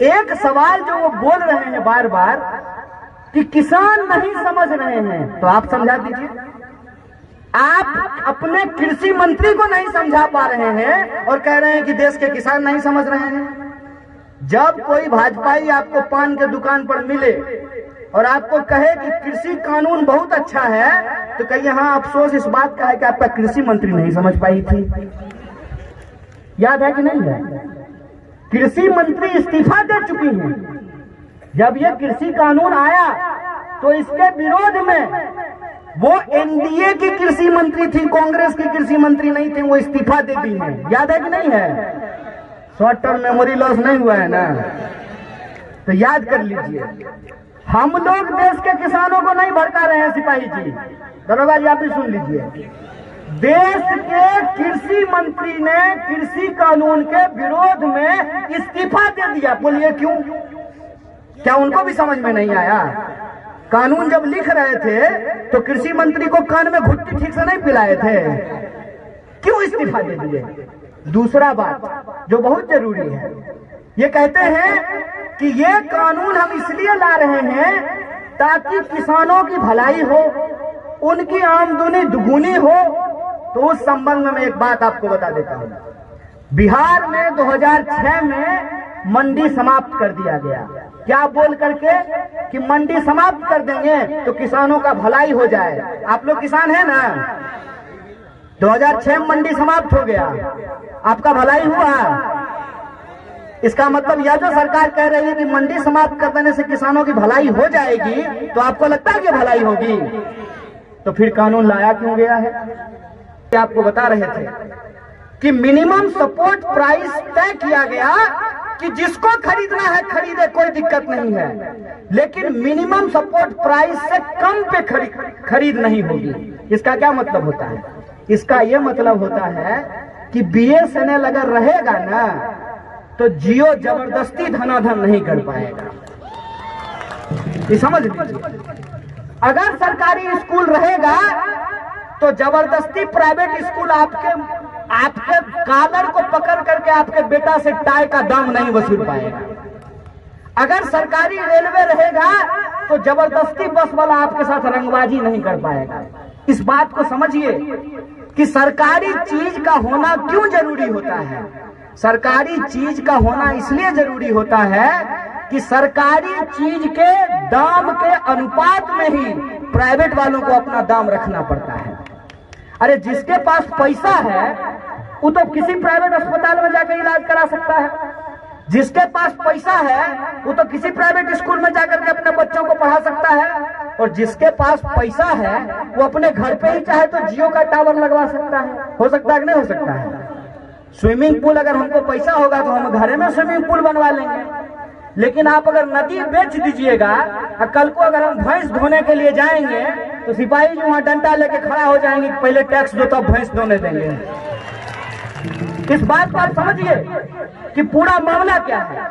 एक सवाल जो वो बोल रहे हैं बार बार कि किसान नहीं समझ रहे हैं, तो आप समझा दीजिए। आप अपने कृषि मंत्री को नहीं समझा पा रहे हैं और कह रहे हैं कि देश के किसान नहीं समझ रहे हैं। जब कोई भाजपाई आपको पान के दुकान पर मिले और आपको कहे कि कृषि कानून बहुत अच्छा है, तो कहिए हाँ, अफसोस इस बात का है कि आपका कृषि मंत्री नहीं समझ पाई थी। याद है कि नहीं है? कृषि मंत्री इस्तीफा दे चुकी हैं। जब ये कृषि कानून आया तो इसके विरोध में वो एनडीए की कृषि मंत्री थी, कांग्रेस की कृषि मंत्री नहीं थी, वो इस्तीफा दे दी है। याद है कि नहीं है? शॉर्ट टर्म मेमोरी लॉस नहीं हुआ है ना, तो याद कर लीजिए। हम लोग देश के किसानों को नहीं भड़का रहे हैं सिपाही जी, दरोगा जी आप भी सुन लीजिए। देश के कृषि मंत्री ने कृषि कानून के विरोध में इस्तीफा दे दिया। बोलिए क्यों? क्या उनको भी समझ में नहीं आया? कानून जब लिख रहे थे तो कृषि मंत्री को कान में घुट्टी ठीक से नहीं पिलाए थे? क्यों इस्तीफा दे दिए? दूसरा बात जो बहुत जरूरी है, ये कहते हैं कि ये कानून हम इसलिए ला रहे हैं ताकि किसानों की भलाई हो, उनकी आमदनी दुगुनी हो। तो उस संबंध में मैं एक बात आपको बता देता हूं। बिहार में 2006 में मंडी समाप्त कर दिया गया। क्या बोल करके? कि मंडी समाप्त कर देंगे तो किसानों का भलाई हो जाए। आप लोग किसान हैं ना? 2006 में मंडी समाप्त हो गया, आपका भलाई हुआ? इसका मतलब यह जो सरकार कह रही है कि मंडी समाप्त कर देने से किसानों की भलाई हो जाएगी, तो आपको लगता है कि भलाई होगी? तो फिर कानून लाया क्यों गया है? आपको बता रहे थे कि मिनिमम सपोर्ट प्राइस तय किया गया कि जिसको खरीदना है खरीदे, कोई दिक्कत नहीं है, लेकिन मिनिमम सपोर्ट प्राइस से कम पे खरीद नहीं होगी। इसका क्या मतलब होता है? इसका यह मतलब होता है कि बीएसएनएल अगर रहेगा ना तो जियो जबरदस्ती धनाधन नहीं कर पाएगा। ये समझ लीजिए। अगर सरकारी स्कूल रहेगा तो जबरदस्ती प्राइवेट स्कूल आपके कॉलर को पकड़ करके आपके बेटा से टाई का दाम नहीं वसूल पाएगा। अगर सरकारी रेलवे रहेगा तो जबरदस्ती बस वाला आपके साथ रंगबाजी नहीं कर पाएगा। इस बात को समझिए कि सरकारी चीज का होना क्यों जरूरी होता है। सरकारी चीज का होना इसलिए जरूरी होता है कि सरकारी चीज के दाम के अनुपात में ही प्राइवेट वालों को अपना दाम रखना पड़ता है। अरे जिसके पास पैसा है वो तो किसी प्राइवेट अस्पताल में जाकर इलाज करा सकता है। जिसके पास पैसा है वो तो किसी प्राइवेट स्कूल में जाकर के अपने बच्चों को पढ़ा सकता है। और जिसके पास पैसा है वो अपने घर पे ही चाहे तो जियो का टावर लगवा सकता है। हो सकता है कि नहीं हो सकता है? स्विमिंग पूल अगर हमको पैसा होगा तो हम घर में स्विमिंग पूल बनवा लेंगे। लेकिन आप अगर नदी बेच दीजिएगा और कल को अगर हम भैंस धोने के लिए जाएंगे तो सिपाही जो वहां डंडा लेके खड़ा हो जाएंगे, पहले टैक्स दो तब भैंस धोने देंगे। इस बात को आप समझिए कि पूरा मामला क्या है।